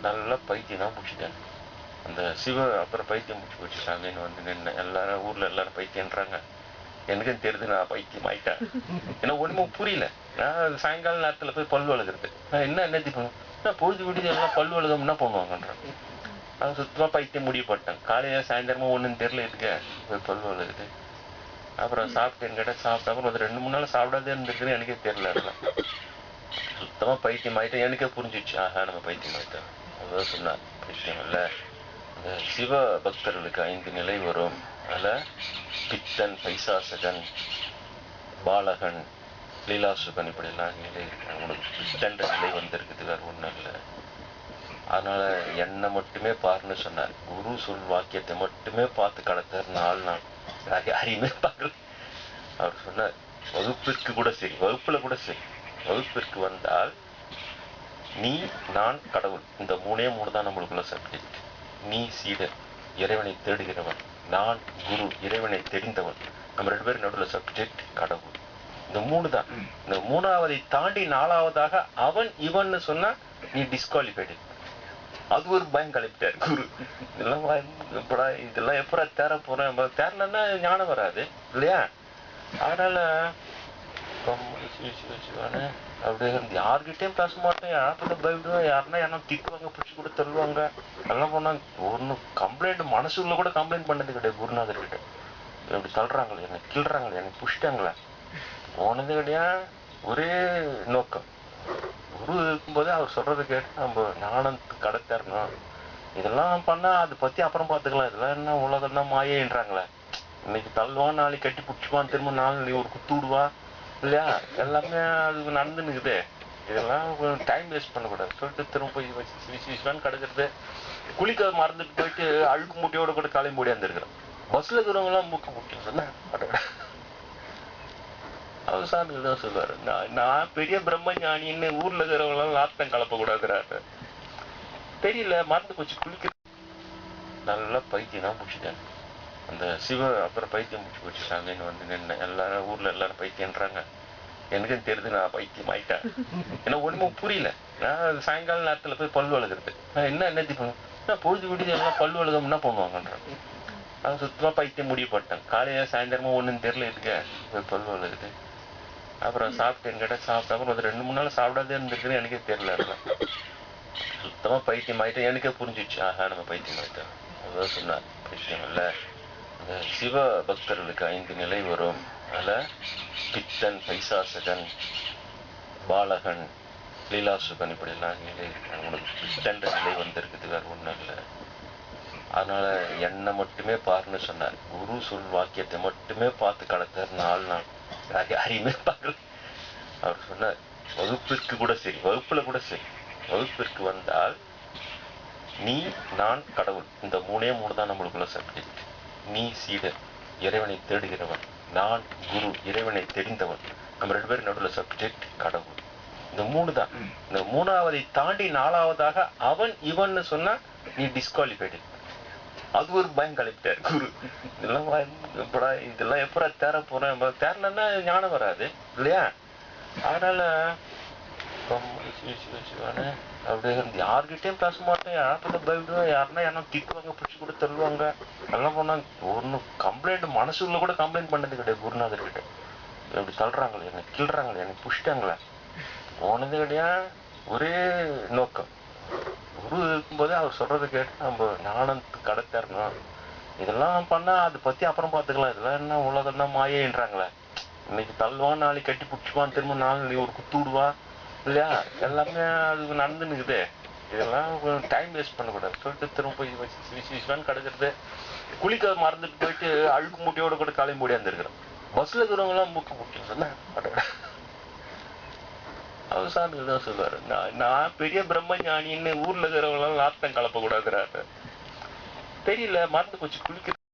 நல்லா பைத்தியம் தான் பிடிச்சிட்டேன். அந்த சிவ அப்புறம் பைத்தியம் பிடிச்சி போச்சு. சாமின்னு வந்து நின்று எல்லாரும் ஊரில் எல்லாரும் பைத்தியன்றாங்க. எனக்கும் தெரியுது நான் பைத்தியம் ஆயிட்டேன். ஏன்னா ஒன்றுமே புரியல. நான் சாயங்கால நேரத்தில் போய் பல் வளர்க்குறது. நான் என்ன பண்ணுவேன், நான் பொழுது விடுது எல்லாம் பல் வளர்க்க என்ன பண்ணுவாங்கன்றான். நான் சுத்தமாக பைத்தியம் முடிவு பண்ணிட்டேன். காலையில் சாயந்தரமும் ஒன்றும் தெரியல இருக்க போய் பல் வளர்க்குது. அப்புறம் சாப்பிட்டேன்னு கேட்டால் சாப்பிட்டா அப்புறம் ஒரு 2-3 நாள் சாப்பிடாதே இருந்திருக்குன்னு எனக்கே தெரியல. அதெல்லாம் சுத்தமாக பைத்தியம் ஆகிட்டேன். எனக்கே புரிஞ்சிச்சு, ஆஹா நம்ம பைத்தியம் ஆகிட்டோம். அதான் சொன்னார் பைத்தியம் இல்லை, இந்த சிவ பக்தர்களுக்கு 5 நிலை வரும். அதில் பித்தன், பைசாசகன், பாலகன், லீலாசுகன் இப்படிலாம் நிலை. உங்களுக்கு பித்தன்ற நிலை வந்திருக்குது, வேறு ஒன்றும் இல்லை. அதனால என்னை மட்டுமே பாருன்னு சொன்னார். குரு சொல் வாக்கியத்தை மட்டுமே பார்த்து கடத்தார் 4 நாள். யாரையுமே பார்க்கல. அவர் சொன்னார், வகுப்பிற்கு கூட சரி, வகுப்புல கூட சரி, வகுப்பிற்கு வந்தால் நீ நான் கடவுள், இந்த 3 தான் நம்மளுக்குள்ள சப்ஜெக்ட். நீ சீடர், இறைவனை தேடுகிறவன். நான் குரு, இறைவனை தெரிந்தவன். நம்ம 2 பேரும் நடுவில் சப்ஜெக்ட் கடவுள். இந்த 3 தான். இந்த 3ஆவதை தாண்டி 4ஆவதாக அவன் இவன்னு சொன்னா நீ டிஸ்குவாலிஃபைடு. அது ஒரு பயம் கலப்பிட்டார் குரு. இதெல்லாம் எப்படா தேர போறேன், தேரலன்னா ஞானம் வராது இல்லையா? அதனால அப்படியே யார்கிட்டயும் பேச மாட்டேன், யார்கிட்ட பயப்படுவேன், யாருன்னா என்ன திக்குவாங்க, பிடிச்சி கூட தள்ளுவாங்க. அதெல்லாம் போனா ஒன்னு கம்ப்ளைண்ட் மனசுக்குள்ள கூட கம்ப்ளைண்ட் பண்ணது கிடையாது குருநாதர் கிட்ட. இப்படி தள்ளுறாங்களே, என்னை கிள்றாங்களே, என்னை புஷ்டாங்களே, போனது கிடையாது. ஒரே நோக்கம், குரு இருக்கும்போதே அவர் சொல்றதை கேட்டு நம்ம ஞானத்துக்கு கடத்தரணும். இதெல்லாம் பண்ணா அதை பத்தி அப்புறம் பார்த்துக்கலாம், இதெல்லாம் என்ன உலகம் தான் மாயேன்றாங்களே. இன்னைக்கு தள்ளுவான், நாளைக்கு கட்டி பிடிச்சிப்பான், திரும்ப நாளை ஒரு குத்து விடுவா இல்லையா? எல்லாமே அது நடந்துனுக்குது. இதெல்லாம் டைம் வேஸ்ட் பண்ணக்கூடாது சொல்லிட்டு திரும்ப போய் விசுவான்னு கிடக்கிறது. குளிக்க மறந்துட்டு போயிட்டு அழுக்கு மூட்டையோட கூட காலையும் முடியாந்துருக்கிறோம். பஸ்ல இருக்கிறவங்க எல்லாம் மூக்க முக்கியம் சொன்ன அவர் சாமி தான் சொல்லுவாரு, நான் பெரிய பிரம்ம ஞானின்னு ஊர்ல இருக்கிறவங்க லாத்தம் கலப்ப கூடாதுறாரு. தெரியல, மறந்து போச்சு. குளிக்க நல்லா பைத்தியம் தான் பிடிச்சிட்டேன். அந்த சிவ அப்புறம் பைத்தியம் பிடிச்சி போச்சு. சாமின்னு வந்து நின்று எல்லாரும் ஊர்ல எல்லாரும் பைத்தியன்றாங்க. எனக்கும் தெரியுது நான் பைத்தியம் ஆயிட்டேன். ஏன்னா ஒண்ணுமே புரியல. நான் சாயங்கால நேரத்துல போய் பல் வளர்க்குறது. நான் என்ன பண்ணுவேன், நான் பொழுது விடுது எல்லாம் பல் வளர்க்க என்ன பண்ணுவாங்கன்றான். நான் சுத்தமா பைத்தியம் முடிவு பண்ணிட்டேன். காலையில சாயந்தரமும் ஒன்றும் தெரியல இருக்க போய் பல் வளர்க்குது. அப்புறம் சாப்பிட்டேன்னு கேட்டால் சாப்பிட்டா அப்புறம் ஒரு 2-3 நாள் சாப்பிடாதே இருந்திருக்குன்னு எனக்கே தெரியல. அதெல்லாம் சுத்தமாக பைத்தியம் ஆகிட்டேன். எனக்கே புரிஞ்சிச்சு, ஆஹா நம்ம பைத்தியம் ஆகிட்டோம். அதான் சொன்னார் பைத்தியம் இல்லை, இந்த சிவ பக்தர்களுக்கு 5 நிலை வரும். அதில் பித்தன், பைசாசகன், பாலகன், லீலாசுகன் இப்படிலாம் நிலை. உங்களுக்கு பித்தன்ற நிலை வந்திருக்குது, வேறு ஒன்றும் இல்லை. அதனால என்னை மட்டுமே பாருன்னு சொன்னார். குரு சொல் வாக்கியத்தை மட்டுமே பார்த்து கடத்தார் 4 நாள். யாரையுமே பார்க்கல. அவர் சொன்னார், வகுப்பிற்கு கூட சரி, வகுப்புல கூட சரி, வகுப்பிற்கு வந்தால் நீ நான் கடவுள், இந்த 3 தான் நம்மளுக்குள்ள சப்ஜெக்ட். நீ சீடர், இறைவனை தேடுகிறவன். நான் குரு, இறைவனை தெரிந்தவன். நம்ம 2 பேரும் நடுவில் சப்ஜெக்ட் கடவுள். இந்த 3 தான். இந்த 3ஆவதை தாண்டி 4ஆவதாக அவன் இவன்னு சொன்னா நீ டிஸ்குவாலிஃபைடு. அது ஒரு பயம் கலப்பிட்டார் குரு. இதெல்லாம் எப்படா தேர போறேன், தேரலன்னா ஞானம் வராது இல்லையா? அதனால அப்படியே யார்கிட்டயும் பேச மாட்டேன், யார்கிட்ட பயப்படுவேன், யாருன்னா என்ன திக்குவாங்க, பிடிச்சி கூட தள்ளுவாங்க. அதெல்லாம் போனா ஒன்னு கம்ப்ளைண்ட் மனசுக்குள்ள கூட கம்ப்ளைண்ட் பண்ணது கிடையாது குருநாதர் கிட்ட. இப்படி தள்ளுறாங்களே, என்னை கிள்றாங்களே, என்னை புஷ்டாங்களே, போனது கிடையாது. ஒரே நோக்கம், குரு இருக்கும்போதே அவர் சொல்றதை கேட்டு நம்ம ஞானத்துக்கு கடத்தரணும். இதெல்லாம் பண்ணா அதை பத்தி அப்புறம் பார்த்துக்கலாம், இதெல்லாம் என்ன உலகம் தான் மாயேன்றாங்களே. இன்னைக்கு தள்ளுவான், நாளைக்கு கட்டி பிடிச்சிப்பான், திரும்ப நாளை ஒரு குத்து விடுவா இல்லையா? எல்லாமே அது நடந்துனுக்குது. இதெல்லாம் டைம் வேஸ்ட் பண்ணக்கூடாது சொல்லிட்டு திரும்ப போய் விசுவான்னு கிடக்கிறது. குளிக்க மறந்துட்டு போயிட்டு அழுக்கு மூட்டையோட கூட காலையும் முடியாந்துருக்கிறோம். பஸ்ல இருக்கிறவங்க எல்லாம் மூக்க முக்கியம் சொன்ன அவர் சாமி தான் சொல்லுவாரு, நான் பெரிய பிரம்ம ஞானின்னு ஊர்ல இருக்கிறவங்க எல்லாம் லாத்தம் கலப்ப கூடாதுறாரு. தெரியல, மறந்து போச்சு. குளிக்க